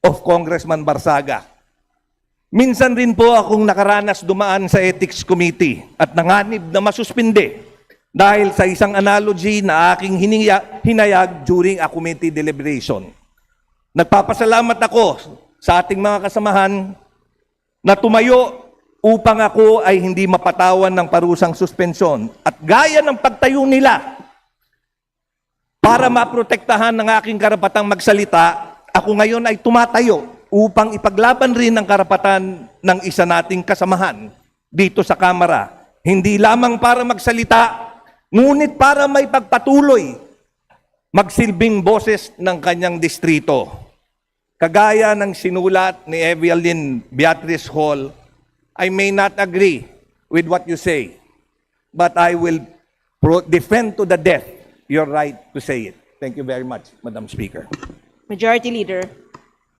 of Congressman Barsaga. Minsan rin po akong nakaranas dumaan sa Ethics Committee at nanganib na masuspinde dahil sa isang analogy na aking hinayag during a committee deliberation. Nagpapasalamat ako sa ating mga kasamahan na tumayo upang ako ay hindi mapatawan ng parusang suspensyon. At gaya ng pagtayo nila, para maprotektahan ng aking karapatang magsalita, ako ngayon ay tumatayo upang ipaglaban rin ang karapatan ng isa nating kasamahan dito sa Kamara. Hindi lamang para magsalita, ngunit para may pagpatuloy magsilbing boses ng kanyang distrito. Kagaya ng sinulat ni Evelyn Beatrice Hall, I may not agree with what you say, but I will defend to the death your right to say it. Thank you very much, Madam Speaker. Majority Leader.